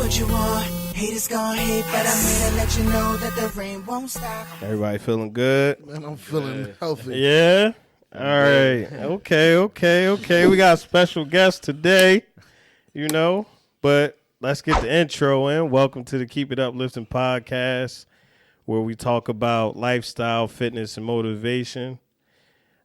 what you want. Haters gon' hate, but I'm here to let you know that the rain won't stop. Everybody feeling good? Man, I'm feeling healthy. Yeah? All right. Okay. We got a special guest today, but let's get the intro in. Welcome to the Keep It Uplifting podcast, where we talk about lifestyle, fitness, and motivation.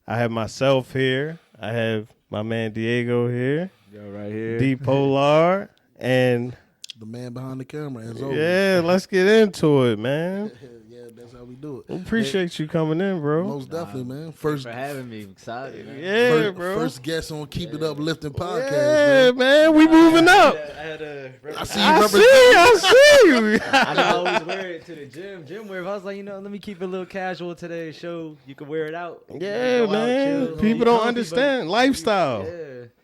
I have myself here. I have my man Diego here. Yo, right here. D Polar, and the man behind the camera, as always. Yeah, let's get into it, man. Yeah, that's how we do it. We appreciate you coming in, bro. Most definitely, man. Thanks for having me. I'm excited, man. Yeah, bro. First guest on Keep It Uplifting podcast, Yeah, man. We moving up. I see you. I see you. I always wear it to the gym wear. If I was like, let me keep it a little casual today. Show you can wear it out. Yeah, man. Chill, People don't understand lifestyle.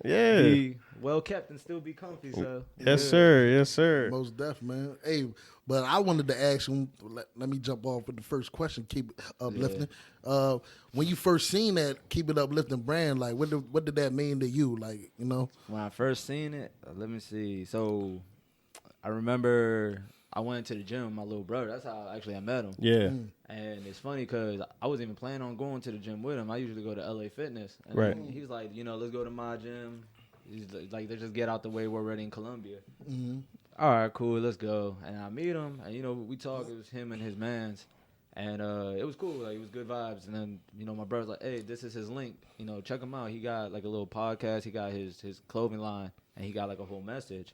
Yeah. Be well kept and still be comfy. So Yes, sir. Most definitely, man. Hey, but I wanted to ask you. Let me jump off with the first question. Keep it uplifting. Yeah. When you first seen that Keep It Uplifting brand, like what did that mean to you? Like, when I first seen it, let me see. So I remember I went to the gym with my little brother. That's how I met him. Yeah. And it's funny because I wasn't even planning on going to the gym with him. I usually go to LA Fitness. And right. He was like, let's go to my gym. He's like, let's just get out the way. We're already in Colombia. Mm-hmm. All right, cool. Let's go. And I meet him. And, we talk. It was him and his mans. And it was cool. Like, it was good vibes. And then, my brother's like, hey, this is his link. Check him out. He got, like, a little podcast. He got his clothing line. And he got, like, a whole message.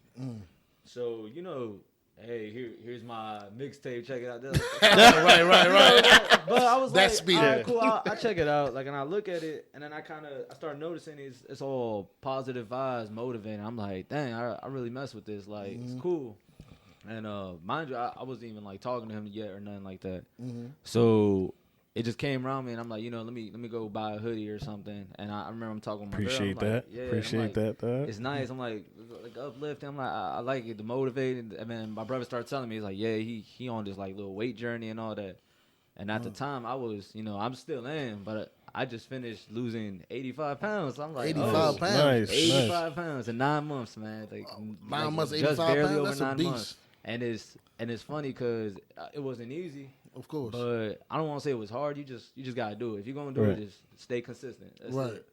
So, hey, here's my mixtape. Check it out. Right. But I was That's like, all right, cool. I'll check it out. Like, and I look at it, and then I start noticing it's all positive vibes, motivating. I'm like, dang, I really mess with this. Like, it's cool. And mind you, I wasn't even like talking to him yet or nothing like that. So it just came around me, and I'm like, let me go buy a hoodie or something. And I remember I'm talking with my Appreciate girl. that. Yeah, Appreciate that. It's nice. I'm like uplifting. I'm like, I like it, the motivating. And then my brother started telling me, he's like, yeah, he on this like little weight journey and all that. And at the time, I was, I'm still in, but I just finished losing 85 pounds. So I'm like, 85 pounds. Nice. 85 pounds in 9 months, man. Like 9 months, just 85 barely pounds. over That's a 9 beast. months. And it's funny because it wasn't easy. Of course. But I don't want to say it was hard. You just gotta do it. If you're gonna do it, just stay consistent. That's it.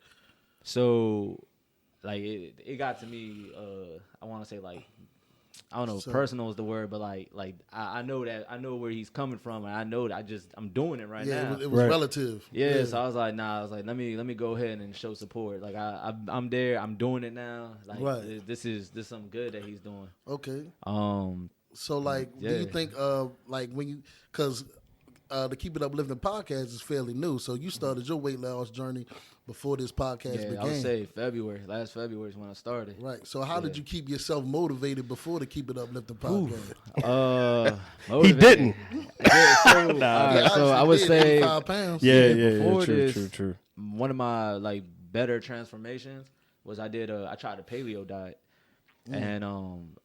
So, like it got to me. I want to say like, I don't know, personal is the word, but like I know that I know where he's coming from, and I know that I'm doing it right now. It was relative. Yeah, so I was like, let me go ahead and show support. Like I'm there, I'm doing it now. Like this is something good that he's doing. Okay. So, do Yeah. you think, when you, because the Keep It Uplifting podcast is fairly new, so you started your weight loss journey before this podcast began. I would say last February is when I started. Right. So, how did you keep yourself motivated before the Keep It Uplifting podcast? He didn't. So I would say 85 pounds. before True. One of my like better transformations was I tried the Paleo Diet. And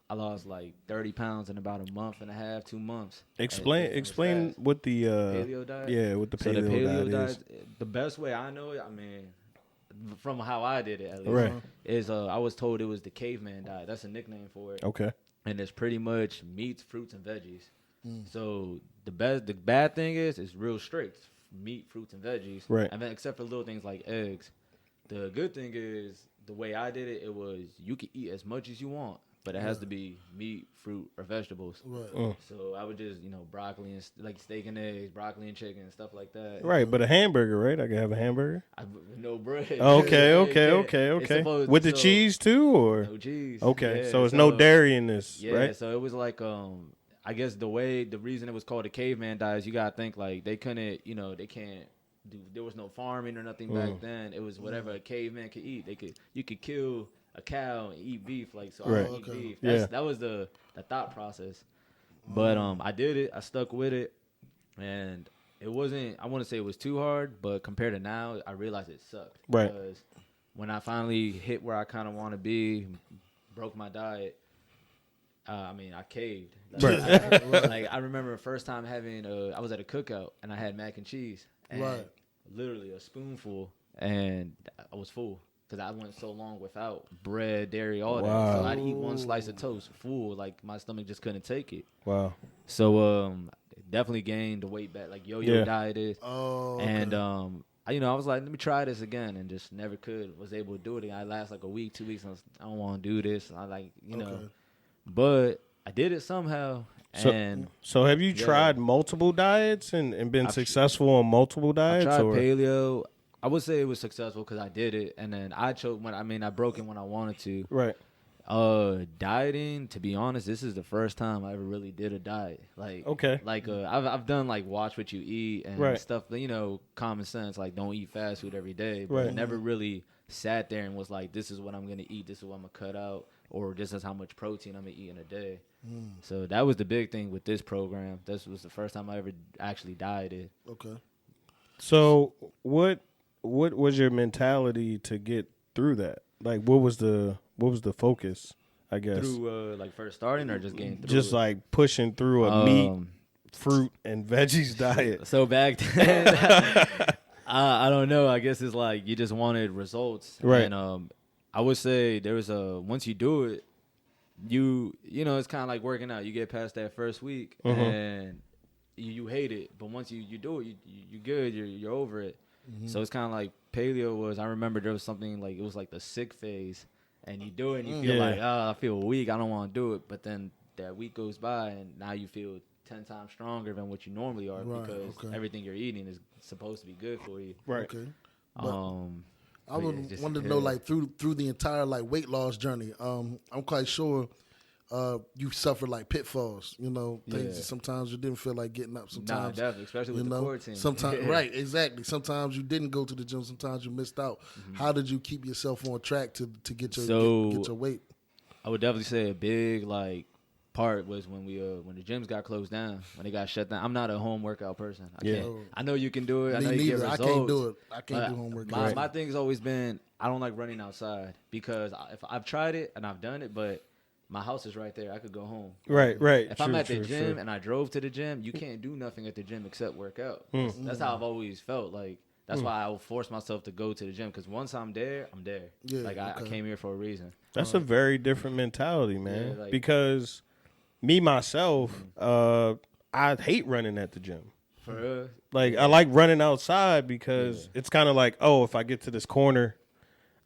I lost like 30 pounds in about a month and a half, 2 months. Explain what the Paleo Diet. Yeah, what the Paleo diet is. The best way I know it, I mean, from how I did it at least, Right. is I was told it was the caveman diet. That's a nickname for it. Okay. And it's pretty much meats, fruits, and veggies. So the bad thing is it's real strict. Meat, fruits, and veggies. Right. And then except for little things like eggs. The good thing is the way I did it was you can eat as much as you want, but it has to be meat, fruit, or vegetables. Right. So I would just, broccoli and like steak and eggs, broccoli and chicken and stuff like that. Right, but a hamburger, right? I can have a hamburger. No bread. Okay. With the cheese too, or no cheese. Okay, Yeah, so it's no dairy in this, yeah, right? So it was like I guess the reason it was called a caveman diet is you gotta think like they couldn't, they can't do. There was no farming or nothing back then. It was whatever a caveman could eat. You could kill a cow and eat beef. Like so, I eat beef. That was the thought process. But I did it. I stuck with it, and it wasn't. I want to say it was too hard, but compared to now, I realized it sucked. Right. Because when I finally hit where I kind of want to be, broke my diet. I caved. Like, I remember the first time having I was at a cookout and I had mac and cheese. And literally a spoonful, and I was full. because I went so long without bread, dairy, all Wow. that. So I'd eat one slice of toast full, like my stomach just couldn't take it. Wow. So definitely gained the weight back, like yo-yo Yeah. dieted. Oh, okay. And I was like, let me try this again, and just never was able to do it again. I last like a week, 2 weeks, and I don't want to do this. I like, Okay. but I did it somehow. And So have you Yeah. tried multiple diets and been I've- successful on multiple I diets? tried or? paleo. I would say it was successful because I did it, and then I chose I broke it when I wanted to. Right. Dieting, to be honest, this is the first time I ever really did a diet. Okay. I've done like watch what you eat and Right. stuff, common sense, like don't eat fast food every day, but Right. I never really sat there and was like, this is what I'm gonna eat, this is what I'm gonna cut out, or this is how much protein I'm gonna eat in a day. So that was the big thing with this program. This was the first time I ever actually dieted. Okay. So what was your mentality to get through that? Like what was the focus, I guess? Through first starting or just getting through Just it? like pushing through a meat, fruit, and veggies diet. So back then, I don't know. I guess it's like you just wanted results, Right. And I would say there was once you do it, it's kind of like working out. You get past that first week and you hate it, but once you do it, you good. You're over it. So it's kind of like paleo was. I remember there was something like it was like the sick phase, and you do it and you feel Yeah. like, oh, I feel weak. I don't want to do it, but then that week goes by and now you feel 10 times stronger than what you normally are Right, because okay. everything you're eating is supposed to be good for you. Right. Okay. But, I would just- wanted to know, like, through the entire like weight loss journey. I'm quite sure you suffered like pitfalls. Things Yeah. that sometimes you didn't feel like getting up. Nah, Sometimes, definitely, especially with the quarantine. Sometimes, right, exactly. Sometimes you didn't go to the gym. Sometimes you missed out. How did you keep yourself on track to get your get your weight? I would definitely say a big part was when the gyms got closed down, when they got shut down. I'm not a home workout person. I Yeah. can't. I know you can do it. I Me know you get neither. I results. can't do it. I can't but do home workouts. My thing's always been I don't like running outside because if I've tried it and I've done it, but my house is right there. I could go home. Right. If I'm at the gym and I drove to the gym, you can't do nothing at the gym except work out. That's how I've always felt. Like that's why I will force myself to go to the gym because once I'm there, I'm there. Yeah, I came here for a reason. That's a very different mentality, man. Yeah, because me myself, I hate running at the gym. For real. Like I like running outside because it's kind of like, oh, if I get to this corner,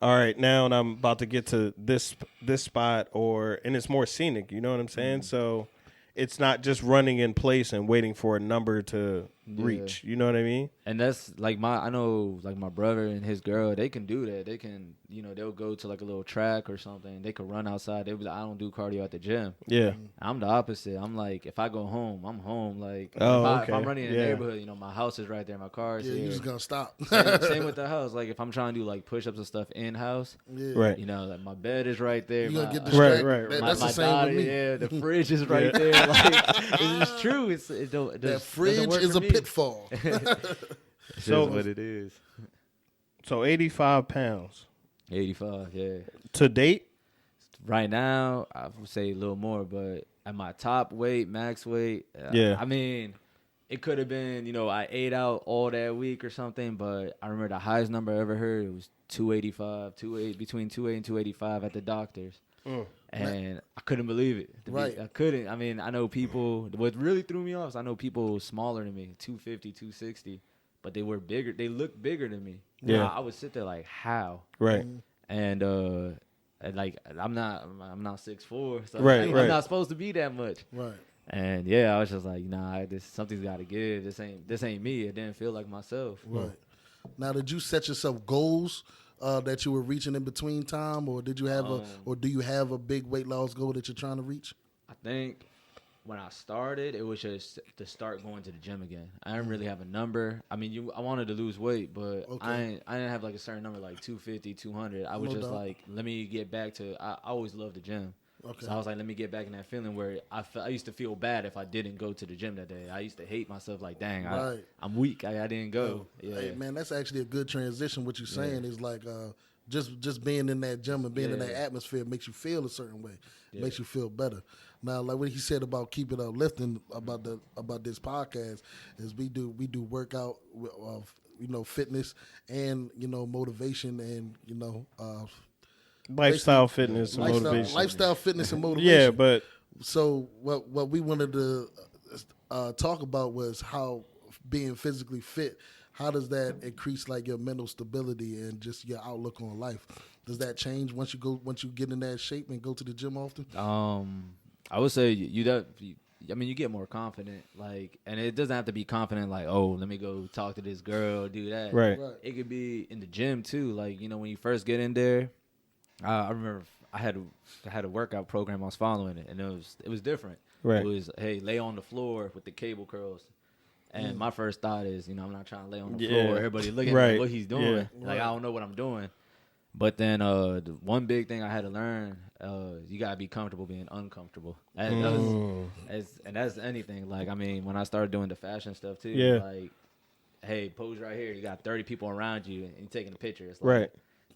all right, now and I'm about to get to this spot, and it's more scenic. You know what I'm saying? So it's not just running in place and waiting for a number to reach. You know what I mean? And that's like I know like my brother and his girl, they can do that. They can, they'll go to like a little track or something. They could run outside. They be like, I don't do cardio at the gym. Yeah. I'm the opposite. I'm like, if I go home, I'm home. Like, Oh, if I'm okay. running in the Yeah. neighborhood, my house is right there. My car is Yeah, here. you just gonna stop. Same with the house. Like, if I'm trying to do like push-ups and stuff in house, Yeah. Right. like my bed is right there. You gonna My- get distracted. Right. That's my the same daughter, with me. yeah, the fridge is right there. Like, it's just true. It That doesn't fridge work is for a me. pitfall. It's So- just what it is. So 85 pounds 85, yeah. to date. Right now, I would say a little more, but at my top weight, max weight, Yeah. I mean, it could have been, I ate out all that week or something, but I remember the highest number I ever heard, it was 285, between 280 and 285 at the doctor's. And I couldn't believe it. Right. I couldn't. I mean, I know people, what really threw me off is I know people smaller than me, 250, 260, but they were bigger. They looked bigger than me. Yeah. I would sit there like, how? Right. And like I'm not 6'4", so Right, I'm right. not supposed to be that much. Right. And yeah, I was just like, nah, something's got to give. This ain't me. It didn't feel like myself. Right. Now, did you set yourself goals that you were reaching in between time, or did you have do you have a big weight loss goal that you're trying to reach? I think when I started, it was just to start going to the gym again. I didn't really have a number. I mean, I wanted to lose weight, but Okay. I didn't have like a certain number, like 250, 200. I was No just doubt. like, let me get back to. I always loved the gym. Okay. So I was like, let me get back in that feeling where I used to feel bad if I didn't go to the gym that day. I used to hate myself like, dang, Right. I'm weak. I didn't go. Yeah. Hey, man, that's actually a good transition. What you're saying is like just being in that gym and being in that atmosphere makes you feel a certain way, makes you feel better. Now, like what he said about Keep It Uplifting about this podcast is we do workout fitness and motivation and Lifestyle, fitness, and motivation. Lifestyle, fitness, and motivation. Yeah, but so what we wanted to talk about was how being physically fit. How does that increase like your mental stability and just your outlook on life? Does that change once you get in that shape and go to the gym often? I would say you get more confident, like, and it doesn't have to be confident like, oh, let me go talk to this girl, do that. Right. It could be in the gym too, like, when you first get in there. I remember I had a workout program I was following it, and it was different. Right. It was, hey, lay on the floor with the cable curls. And my first thought is, I'm not trying to lay on the floor. Everybody looking at what he's doing. Yeah. Like, I don't know what I'm doing. But then the one big thing I had to learn, you got to be comfortable being uncomfortable. And that's anything. Like, I mean, when I started doing the fashion stuff too, like, hey, pose right here. You got 30 people around you and you're taking a picture. It's like, right.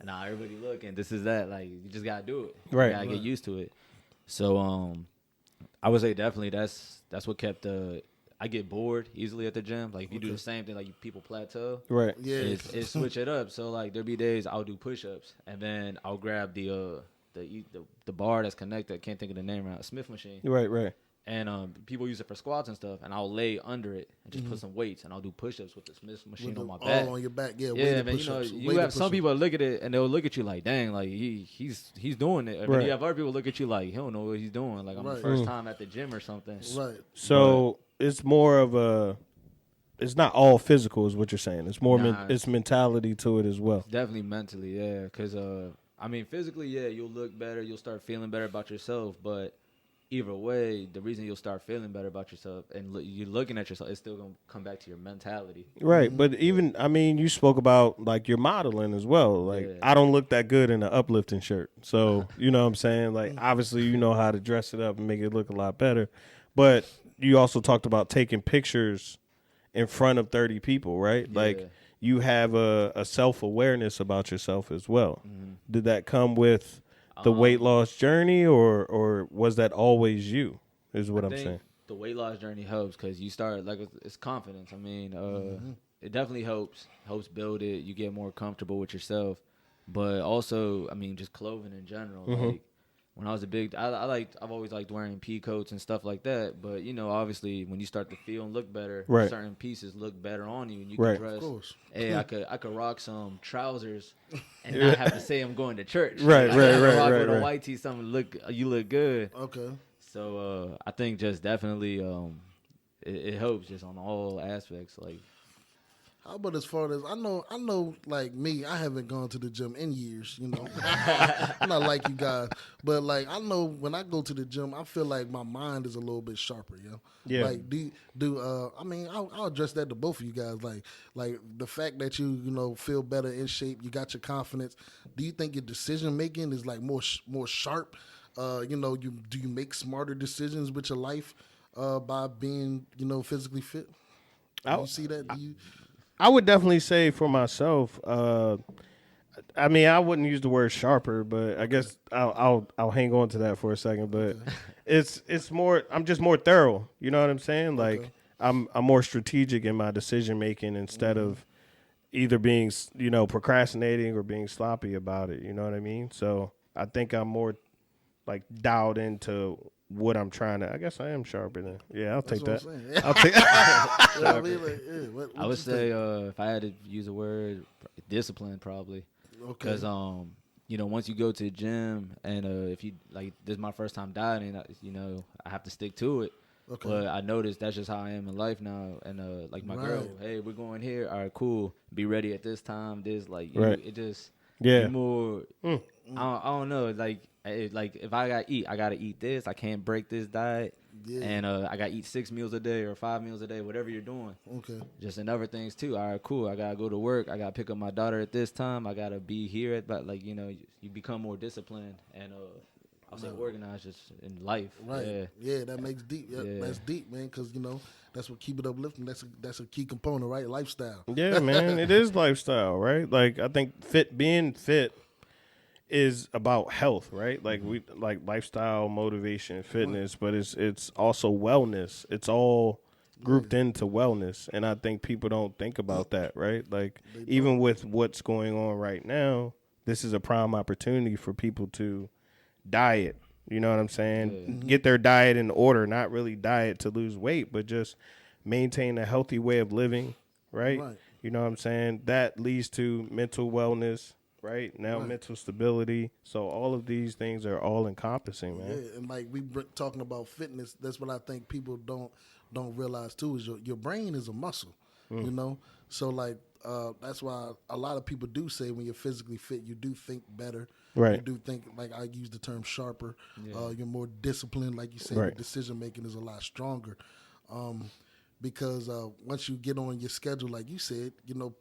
Nah, everybody looking. This is that. Like, you just gotta do it. Right. You gotta get used to it. So, I would say definitely that's what kept I get bored easily at the gym. Like, if you do the same thing, like people plateau. Right. Yeah. It switch it up. So like there'll be days I'll do push-ups and then I'll grab the bar that's connected. I can't think of the name right. A Smith machine. Right. And people use it for squats and stuff, and I'll lay under it and just put some weights, and I'll do push-ups with the Smith machine on my back. Oh, on your back, yeah. Yeah, man. You have some people that look at it and they'll look at you like, dang, like he's doing it. And then you have other people look at you like, he don't know what he's doing. Like, I'm the first time at the gym or something. Right. So it's more of it's not all physical, is what you're saying. It's more it's mentality to it as well. Definitely mentally, yeah. Because I mean, physically, yeah, you'll look better, you'll start feeling better about yourself, but either way, the reason you'll start feeling better about yourself and you're looking at yourself, it's still going to come back to your mentality. Right. But even, I mean, you spoke about like your modeling as well. Like, I don't look that good in an uplifting shirt. So, you know what I'm saying? Like, obviously, you know how to dress it up and make it look a lot better. But you also talked about taking pictures in front of 30 people, right? Yeah. Like, you have a self-awareness about yourself as well. Mm-hmm. Did that come with the weight loss journey, or was that always you, is what I'm saying? The weight loss journey helps because you start, like, it's confidence. I mean, it definitely helps build it. You get more comfortable with yourself. But also, I mean, just clothing in general. Like, when I was I've always liked wearing pea coats and stuff like that. But, obviously, when you start to feel and look better, certain pieces look better on you. And you can dress. Of course. Hey, I could rock some trousers and not have to say I'm going to church. Right. Rock with a white tee, something you look good. Okay. So I think just definitely it helps just on all aspects. Like, how about as far as I know, like me, I haven't gone to the gym in years. I'm not like you guys, but like I know when I go to the gym, I feel like my mind is a little bit sharper. Yeah. Like I mean, I'll address that to both of you guys. Like the fact that you feel better in shape, you got your confidence. Do you think your decision making is like more sharp? Do you make smarter decisions with your life by being physically fit? Do you see that? I would definitely say for myself, I mean, I wouldn't use the word sharper, but I guess I'll hang on to that for a second. But it's more, I'm just more thorough. You know what I'm saying? Like, I'm more strategic in my decision making instead of either being, procrastinating or being sloppy about it. You know what I mean? So I think I'm more like dialed into what I'm trying to. I guess I am sharper than. Yeah, I'll take that. I'll take. I would say if I had to use a word, discipline probably. Okay. Because once you go to the gym and if you like, this is my first time dieting, I have to stick to it. Okay. But I noticed that's just how I am in life now. And like my girl, hey, we're going here. All right, cool. Be ready at this time. This it just more. I don't know. Like if I gotta eat this. I can't break this diet. Yeah. And I gotta eat 6 meals a day or 5 meals a day, whatever you're doing. Okay. Just in other things too. All right, cool. I gotta go to work. I gotta pick up my daughter at this time. I gotta be here at, but you become more disciplined and I'll say organized just in life. Right. Yeah, that makes deep. Yeah. That's deep, man. Because that's what keep it uplifting. That's a key component, right? Lifestyle. Yeah, man. It is lifestyle, right? Like I think being fit is about health, right? Like we like lifestyle, motivation, fitness, but it's also wellness. It's all grouped into wellness, and I think people don't think about that, right? Like even with what's going on right now, this is a prime opportunity for people to diet. You know what I'm saying? Yeah. Get their diet in order, not really diet to lose weight, but just maintain a healthy way of living, right? Right. You know what I'm saying? That leads to mental wellness, right? Now mental stability. So all of these things are all encompassing, man. Yeah, and like talking about fitness, that's what I think people don't realize too is your brain is a muscle, you know. So like that's why a lot of people do say when you're physically fit, you do think better. Right. You do think, like I use the term sharper. You're more disciplined, like you said. Right. Your decision making is a lot stronger. Because once you get on your schedule, like you said, you know,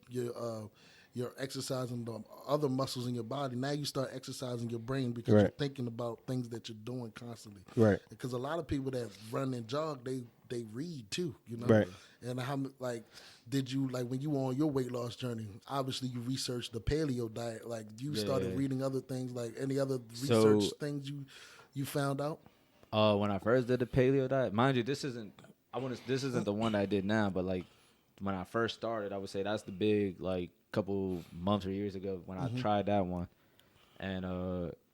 you're exercising the other muscles in your body. Now you start exercising your brain because you're thinking about things that you're doing constantly. Right. Because a lot of people that run and jog, they read too, you know. Right. And how like did you like when you were on your weight loss journey? Obviously, you researched the Paleo Diet. Like you started reading other things, like any other research things you found out. When I first did the Paleo Diet, mind you, this isn't the one I did now, but like when I first started, I would say that's the big like couple months or years ago when I tried that one, and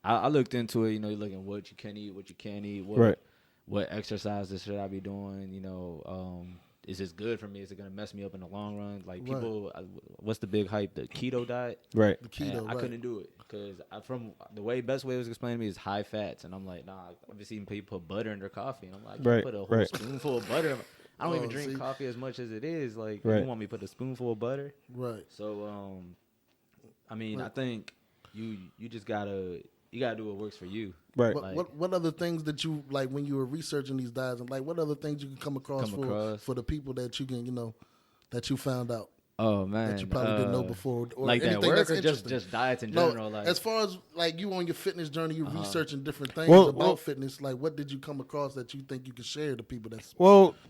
I looked into it. You know, you're looking what you can eat, what you can't eat, what exercises should I be doing. You know, is this good for me? Is it gonna mess me up in the long run? Like people, what's the big hype? The keto diet, Right? The keto. I couldn't do it because from the best way it was explained to me is high fats, and I'm like, nah. I've been seeing people put butter in their coffee, and I'm like, I can't put a whole spoonful of butter. I don't even drink coffee as much as it is. Like, you want me to put a spoonful of butter? Right. So, I mean, I think you just gotta do what works for you. Right. What other things that you like when you were researching these diets, and like what other things you can come across for the people that you can that you found out? Oh man, that you probably didn't know before, or like that anything work that's or interesting. just diets in general. Like as far as like you on your fitness journey, you're researching different things about fitness. Like, what did you come across that you think you can share to people?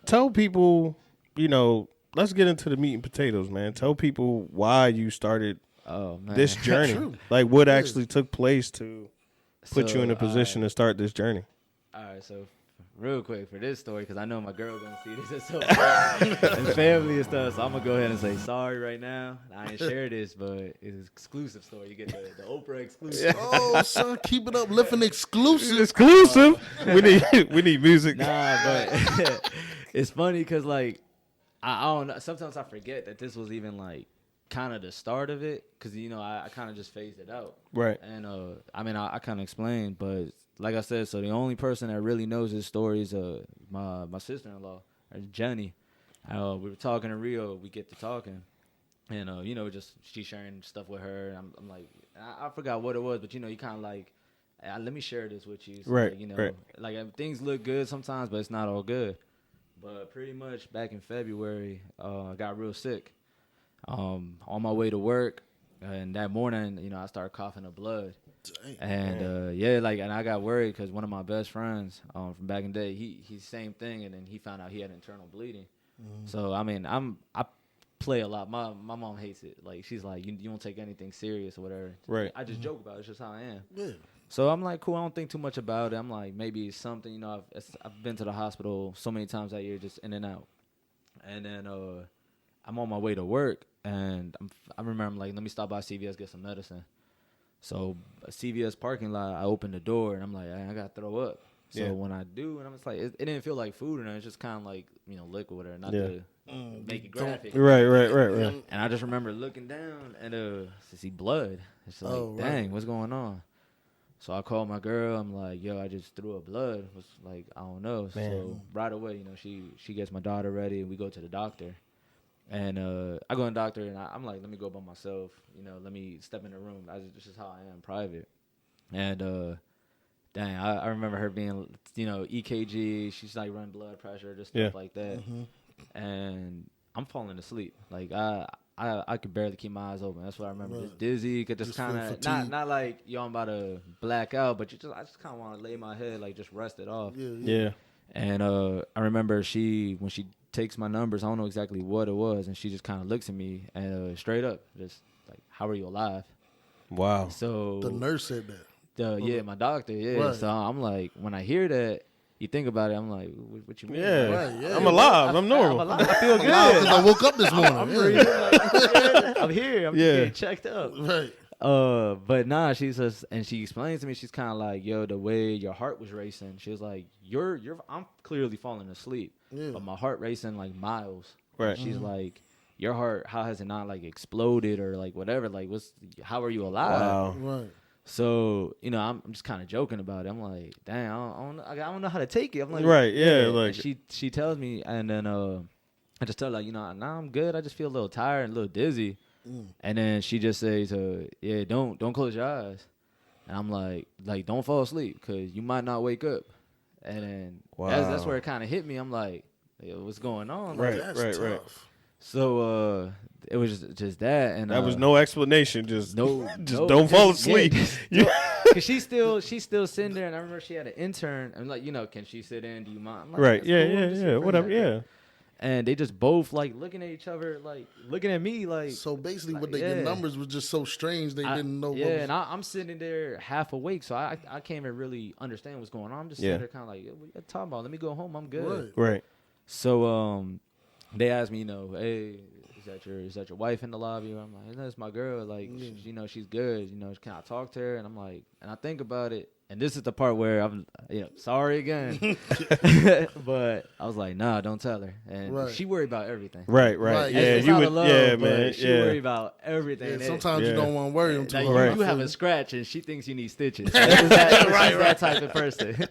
Tell people, you know, let's get into the meat and potatoes, man. Tell people why you started this journey. True. Like what actually took place to put you in a position to start this journey. All right, so real quick for this story, because I know my girl gonna see this at some point, and family and stuff. So I'm gonna go ahead and say sorry right now. I ain't share this, but it's an exclusive story. You get the Oprah exclusive. Oh, son, keep it up, lifting exclusive. Exclusive. We need music. Nah, but it's funny because like I don't know. Sometimes I forget that this was even like kind of the start of it, because you know I kind of just phased it out. Right. And I mean I kind of explained, but like I said, so the only person that really knows this story is my sister-in-law, Jenny. We were talking in Rio. We get to talking, and you know, just she sharing stuff with her. And I'm like, I forgot what it was, but you know, you kind of like, let me share this with you. So, right. Like, you know, like things look good sometimes, but it's not all good. But pretty much back in February, I got real sick. On my way to work, and that morning, you know, I started coughing up blood. And and I got worried because one of my best friends from back in the day, he's same thing, and then he found out he had internal bleeding. So I mean, I play a lot. My mom hates it. Like she's like, you don't take anything serious or whatever. Right. I just joke about it. It's just how I am. Yeah. So I'm like, cool. I don't think too much about it. I'm like, maybe it's something. You know, I've been to the hospital so many times that year, just in and out. And then I'm on my way to work, and I remember I'm like, let me stop by CVS, get some medicine. So a CVS parking lot, I opened the door, and I'm like, I gotta throw up. So when I do, and I'm just like, it didn't feel like food, and it's just kind of like, you know, liquid or not to make it graphic. Right. And I just remember looking down and to see blood. It's like, dang, what's going on? So I called my girl. I'm like, yo, I just threw up blood. Was like, I don't know. Man. So right away, you know, she gets my daughter ready, and we go to the doctor. And I go to the doctor, and I'm like, let me go by myself. You know, let me step in the room. This is how I am, private. And dang, I remember her being, you know, EKG. She's like running blood pressure, just stuff like that. And I'm falling asleep. Like I could barely keep my eyes open. That's what I remember. Just dizzy, could just kind of not like yo, I'm about to black out, but I just kind of want to lay my head, like just rest it off. Yeah. And I remember when she takes my numbers, I don't know exactly what it was, and she just kind of looks at me and straight up, just like, how are you alive? Wow. So the nurse said that. my doctor, Right. So I'm like, when I hear that, you think about it, I'm like, what you mean? Yeah. Like, Right, yeah. I'm alive. I'm normal. I'm alive. I feel good. I woke up this morning. I'm yeah. breathing. Like, I'm here. I'm just Yeah. getting checked up. Right. But nah, she says, and she explains to me, she's kind of like, yo, the way your heart was racing, she was like, I'm clearly falling asleep, Yeah. but my heart racing like miles. Right. She's like, your heart, how has it not like exploded or like whatever? Like, how are you alive? Wow. Right. So, you know, I'm just kind of joking about it. I'm like, dang, I don't know how to take it. I'm like, Right, yeah, And like- she tells me, and then I just tell her, like, you know, nah, I'm good. I just feel a little tired and a little dizzy. And then she just says, yeah, don't close your eyes. And I'm like, don't fall asleep because you might not wake up. And then that's where it kind of hit me. I'm like, yo, what's going on? Like, Right, That's right, tough. right. so it was just that, and That was no explanation. Just just don't fall asleep. Cause she's still sitting there, and I remember she had an intern. I'm like, you know, can she sit in? Do you mind? I'm like, Right. "That's Yeah. cool, Yeah. just Yeah. sit for a Whatever. second." Yeah. And they just both like looking at each other, like looking at me, like. So basically, Like, what the yeah. numbers was just so strange they didn't know. Yeah, what was, and I'm sitting there half awake, so I can't even really understand what's going on. I'm just Yeah. sitting there kind of like, what you talking about? Let me go home. I'm good. Right. Right. So they asked me, you know, hey, is that your wife in the lobby? I'm like, no, it's my girl. Like, you know, she's good. You know, can I talk to her? And I'm like, and I think about it, and this is the part where I'm, you know, sorry again, but I was like, nah, don't tell her. And Right. she worried about everything. Right. Right. Right, Yeah. It's You out would. of love, Yeah, but man. She Yeah. worried about everything. Yeah, And sometimes Yeah. you don't want to worry them too like, hard. you have a scratch and she thinks you need stitches. Like, she's that type of person.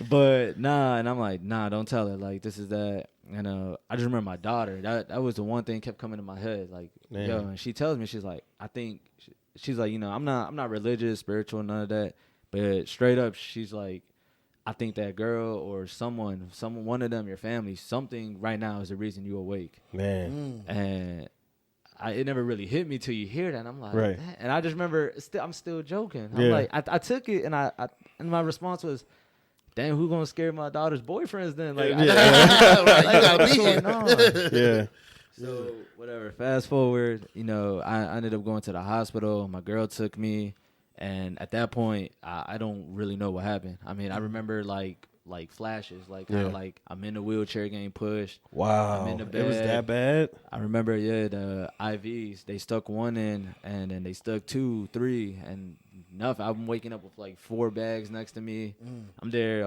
But nah, and I'm like, nah, don't tell her. Like, this is that. And I just remember my daughter. That was the one thing kept coming to my head. Like, Man. yo, and she tells me, she's like, I think she's like, you know, I'm not religious, spiritual, none of that. But straight up, she's like, I think that girl or someone, one of them, your family, something right now is the reason you awake. Man. And it never really hit me till you hear that. And I'm like, Right. "Man." And I just remember, I'm still joking. I'm Yeah. like, I took it, and and my response was, damn, who gonna scare my daughter's boyfriends then? Like, Right, you gotta what's be here. going on? Yeah. So whatever. Fast forward, you know, I ended up going to the hospital. My girl took me, and at that point, I don't really know what happened. I mean, I remember like flashes, like kinda Yeah. like I'm in the wheelchair getting pushed. Wow. I'm in the It was bed. that bad. I remember, yeah, the IVs. They stuck one in, and then they stuck 2, 3, and nothing. I'm waking up with like 4 bags next to me. I'm there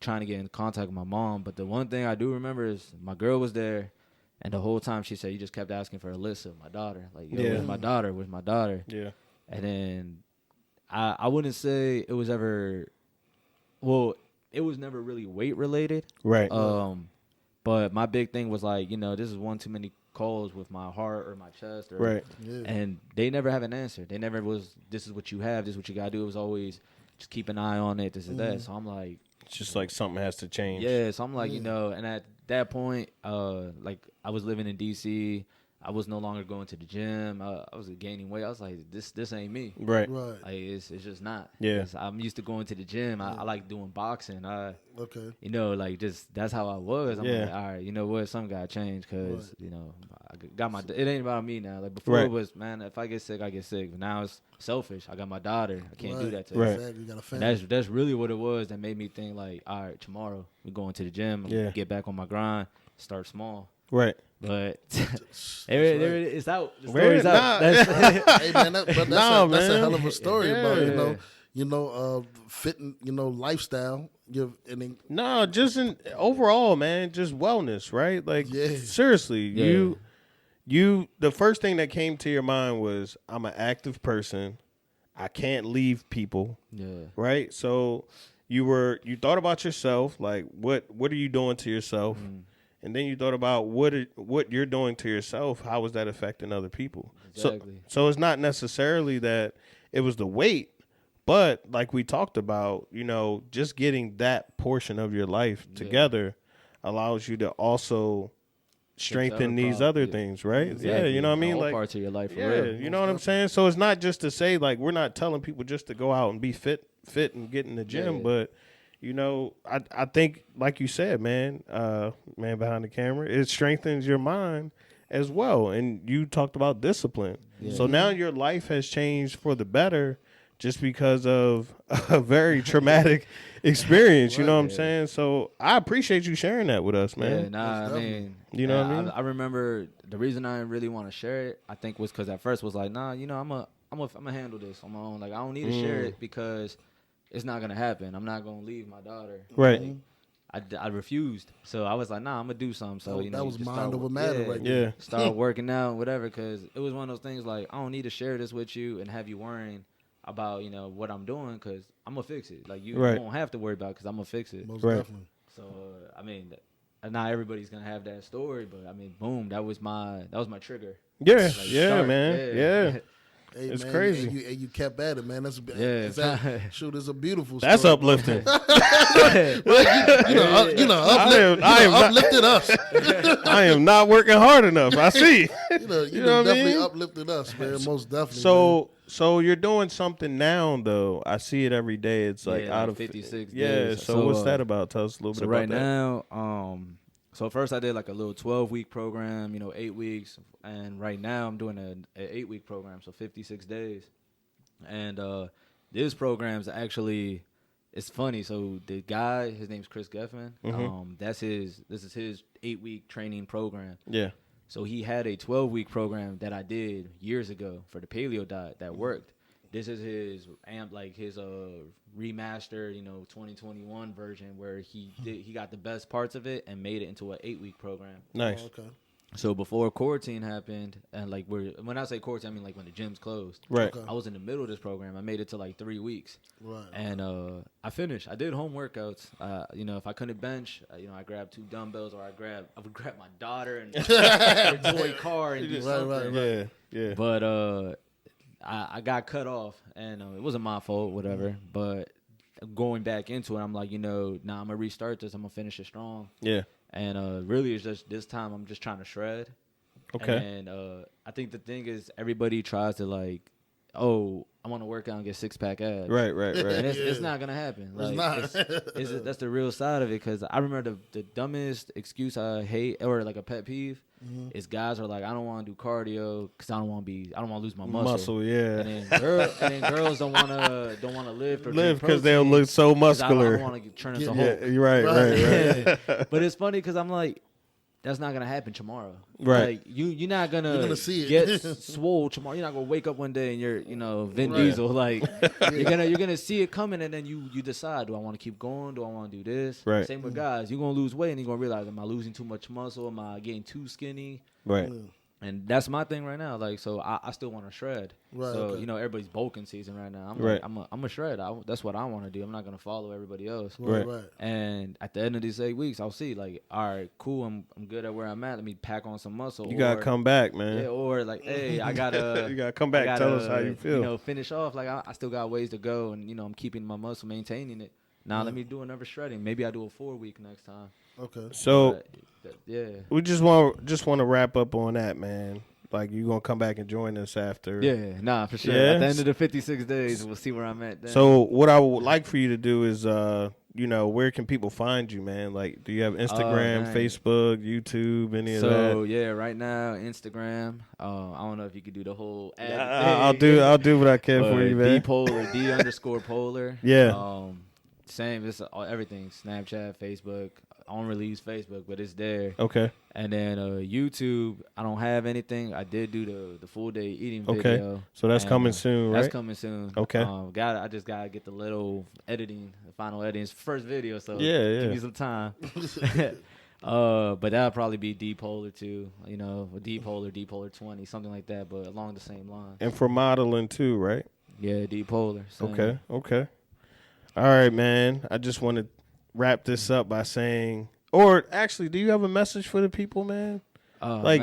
trying to get in contact with my mom. But the one thing I do remember is my girl was there, and the whole time she said, "You just kept asking for Alyssa, my daughter. Like, yo, Yeah. where's my daughter? Where's my daughter?" Yeah. And then I wouldn't say it was ever. Well, it was never really weight related. Right. But my big thing was like, you know, this is one too many calls with my heart or my chest, or, Right. Yeah. and they never have an answer. They never was, this is what you have, this is what you gotta do. It was always just keep an eye on it, this and that. So I'm like, It's just like something has to change. yeah. So I'm like, you know, and at that point, like I was living in DC. I was no longer going to the gym. I was gaining weight. I was like, this ain't me. Right. Right. Like it's just not. Yeah. 'Cause I'm used to going to the gym. I like doing boxing. Okay. You know, like just that's how I was. I'm Yeah. like, all right, you know what? Something got to change because you know I got my. It ain't about me now. Like before, Right. it was, man. If I get sick, I get sick. But now it's selfish. I got my daughter. I can't do Right. that to her. Right. Exactly. You got a And family. that's really what it was that made me think like, all right, tomorrow we going to the gym. I'm Yeah. gonna get back on my grind. Start small. Right. But That's there right. it's out. The Where- story's out. nah. That's- Hey man, that's Nah, a man. hell of a story about Yeah. fitting, lifestyle. No, just overall, man, just wellness, right? Like, Yeah. seriously, Yeah. you. The first thing that came to your mind was, I'm an active person. I can't leave people, yeah. right? So you thought about yourself, like what are you doing to yourself, and then you thought about what you're doing to yourself. How is that affecting other people? Exactly. So it's not necessarily that it was the weight. But like we talked about, just getting that portion of your life together allows you to also strengthen these other things, right? Exactly. Yeah, you know what I mean? All like parts of your life for yeah, real. you know what I'm saying? So it's not just to say like we're not telling people just to go out and be fit and get in the gym, Yeah. but I think like you said, man behind the camera, it strengthens your mind as well. And you talked about discipline. Yeah. So now your life has changed for the better just because of a very traumatic experience. You know what I'm saying? So I appreciate you sharing that with us, man. Yeah, nah, I mean, you know what I mean? I remember the reason I didn't really want to share it, I think, was because at first was like, nah, I'm gonna handle this on my own. Like, I don't need to share it because it's not gonna happen. I'm not gonna leave my daughter. Right. Like, I refused. So I was like, nah, I'm gonna do something. So that was mind over matter right there. Yeah. Start working out, whatever, because it was one of those things like, I don't need to share this with you and have you worrying about, what I'm doing, because I'm gonna fix it. Like, you won't have to worry about it because I'm gonna fix it. Most definitely. So I mean, not everybody's gonna have that story, but I mean, boom, that was my trigger. Yeah, Like, man. Yeah. Hey, It's man, crazy. And you kept at it, man. It's a beautiful story. That's uplifting. uplifted us. I am not working hard enough. I see. You know what I definitely mean? uplifted us, man. Most definitely. So you're doing something now, though. I see it every day. It's like out of 56 Yeah. days. So what's that about? Tell us a little bit about right that. now, so first I did like a little 12-week program, 8 weeks, and right now I'm doing an 8-week program, so 56 days. And this program's actually, it's funny. So the guy, his name's Chris Geffen. This is his 8-week training program. Yeah. So he had a 12-week program that I did years ago for the Paleo Diet that worked. This is his remastered, 2021 version where he got the best parts of it and made it into an 8-week program. Nice. Oh, okay. So before quarantine happened, and like when I say quarantine, I mean like when the gyms closed. Right. Okay. I was in the middle of this program. I made it to like 3 weeks. Right. And I finished. I did home workouts. If I couldn't bench, I grabbed 2 dumbbells, or I would grab my daughter and her toy car and do something. Right. Yeah. But I got cut off, and it wasn't my fault, whatever. But going back into it, I'm like, I'm gonna restart this. I'm gonna finish it strong. Yeah. And really, it's just this time I'm just trying to shred. Okay. And I think the thing is, everybody tries to like, oh, I want to work out and get 6-pack abs. Right. And it's not gonna happen. Like, that's the real side of it. Because I remember the dumbest excuse I hate, or like a pet peeve, is guys are like, I don't want to do cardio because I don't want to lose my muscle. Yeah. And then girls don't want to lift because they'll look so muscular. I don't want to turn into Hulk. Yeah, right. But it's funny because I'm like, that's not gonna happen tomorrow. Right. Like you're not You're gonna see it. get swole tomorrow. You're not gonna wake up one day and you're Vin Diesel. Like you're gonna see it coming, and then you decide, do I want to keep going? Do I want to do this? Right. Same with guys. You're gonna lose weight and you're gonna realize, am I losing too much muscle? Am I getting too skinny? Right. And that's my thing right now. Like, so I still want to shred. Right, So okay. everybody's bulking season right now. I'm a shred. That's what I want to do. I'm not gonna follow everybody else. Right. And at the end of these 8 weeks, I'll see, like, all right, cool. I'm good at where I'm at. Let me pack on some muscle. You gotta come back, man. Yeah, or like, hey, I gotta. You gotta come back. Tell us how you feel. Finish off. Like, I still got ways to go, and I'm keeping my muscle, maintaining it. Now let me do another shredding. Maybe I do a 4-week next time. Okay. So yeah, we just want to wrap up on that, man. Like, you gonna come back and join us after? yeah, nah, for sure. Yeah? At the end of the 56 days, we'll see where I'm at then. So what I would like for you to do is, where can people find you, man? Like, do you have Instagram, dang. Facebook, YouTube, any of that? So yeah, right now Instagram. I don't know if you could do the whole ad. I'll do what I can for you, man. D_polar. Yeah. Same. It's everything. Snapchat, Facebook. I don't really use Facebook, but it's there. Okay. And then YouTube, I don't have anything. I did do the full day eating Okay. video. So that's coming soon, right? That's coming soon. Okay. I just gotta get the little editing, the final editing. It's the first video, so Yeah. give me some time. But that'll probably be D-polar too. D-polar 20, something like that, but along the same line. And for modeling too, right? Yeah, D-polar. Okay. All right, man. I just want to wrap this up by saying, or actually, do you have a message for the people, man? Like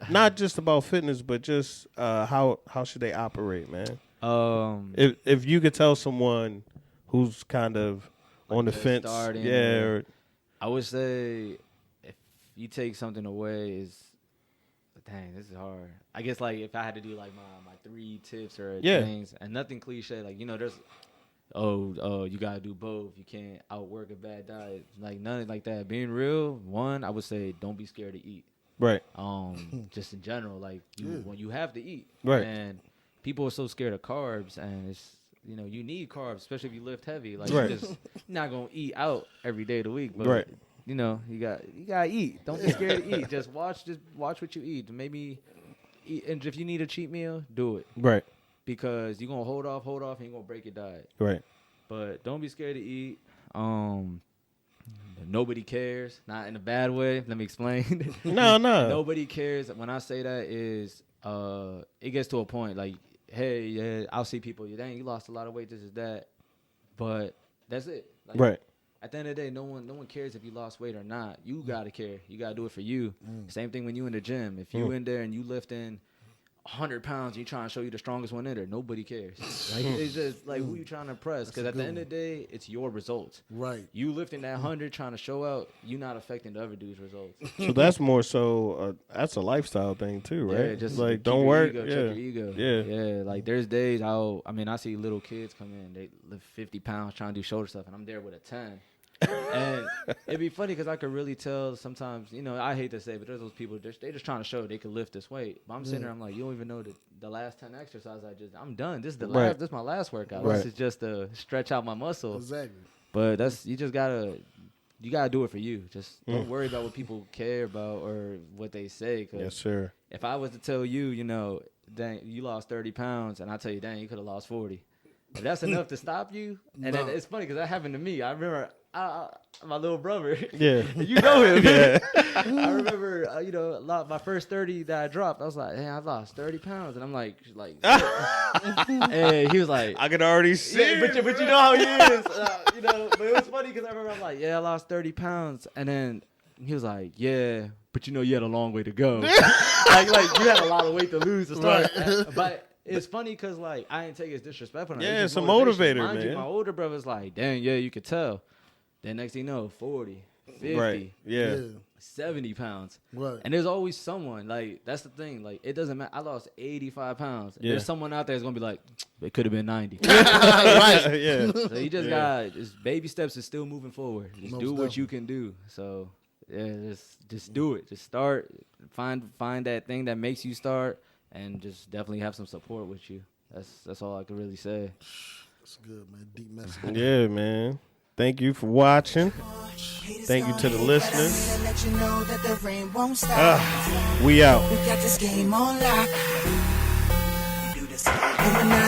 not just about fitness, but just how should they operate, man? If you could tell someone who's kind of on the fence, starting, I would say if you take something away dang, this is hard. I guess like if I had to do like my 3 tips or things, and nothing cliche, like there's. You gotta do both. You can't outwork a bad diet. Like nothing like that. Being real, I would say don't be scared to eat. Right. Just in general, like when you have to eat. Right. And people are so scared of carbs, and you know, you need carbs, especially if you lift heavy. Like, Right. you're not gonna eat out every day of the week, but Right. you know, you gotta eat. Don't be scared to eat. Just watch what you eat. Maybe, and if you need a cheat meal, do it. Right. Because you're gonna hold off, and you're gonna break your diet. Right. But don't be scared to eat. Nobody cares. Not in a bad way. Let me explain. No. Nobody cares. When I say that is, it gets to a point like, hey, yeah, I'll see people. Dang, you lost a lot of weight. This is that. But that's it. Like, Right. At the end of the day, no one cares if you lost weight or not. You gotta care. You gotta do it for you. Same thing when you in the gym. If you in there and you lifting 100 pounds, and you trying to show you the strongest one in there, nobody cares. Like, it's just like, who you trying to impress? Because at the end of the day, it's your results. Right. You lifting that 100, trying to show out, you not affecting the other dude's results. So that's more so. That's a lifestyle thing too, right? Yeah, just like keep don't your work. ego, Yeah. check your ego. Yeah. Yeah. Like, there's days I see little kids come in, they lift 50 pounds trying to do shoulder stuff, and I'm there with a 10. And it'd be funny because I could really tell sometimes, you know, I hate to say it, but there's those people, they just trying to show they can lift this weight. But I'm sitting there, I'm like, you don't even know the last 10 exercises I'm done. This is Right. this is my last workout. Right. This is just to stretch out my muscles. Exactly. But you gotta do it for you. Just don't worry about what people care about or what they say. 'Cause Yes, sir. if I was to tell you, you know, dang, you lost 30 pounds, and I tell you, dang, you could have lost 40. If that's enough to stop you, and then it's funny because that happened to me. I remember my little brother. Yeah. You know him. Yeah. I remember, you know, my first 30 that I dropped. I was like, hey, I lost 30 pounds, and I'm like, hey, he was like, I could already see. yeah, but you know how he is, you know. But it was funny because I remember I'm like, yeah, I lost 30 pounds, and then he was like, yeah, but you know, you had a long way to go. like you had a lot of weight to lose to start. But it's funny because, like, I didn't take it as disrespectful. Yeah, it's it's a just motivation. motivator, Mind you, man. my older brother's like, dang, yeah, you could tell. Then next thing you know, 40, 50, Right. Yeah. 70 pounds. Right. And there's always someone, like, that's the thing. Like, it doesn't matter. I lost 85 pounds. Yeah. There's someone out there that's going to be like, it could have been 90. Right. Yeah. So you just got, just baby steps is still moving forward. Just Most do what definitely. you can do. So, yeah, just do it. Just start. Find that thing that makes you start, and just definitely have some support with you. That's all I can really say. That's good, man. Deep message. Yeah, man. Thank you for watching. Thank you to the listeners. Let you know that the rain won't stop. We out. We got this game on lock. We do this.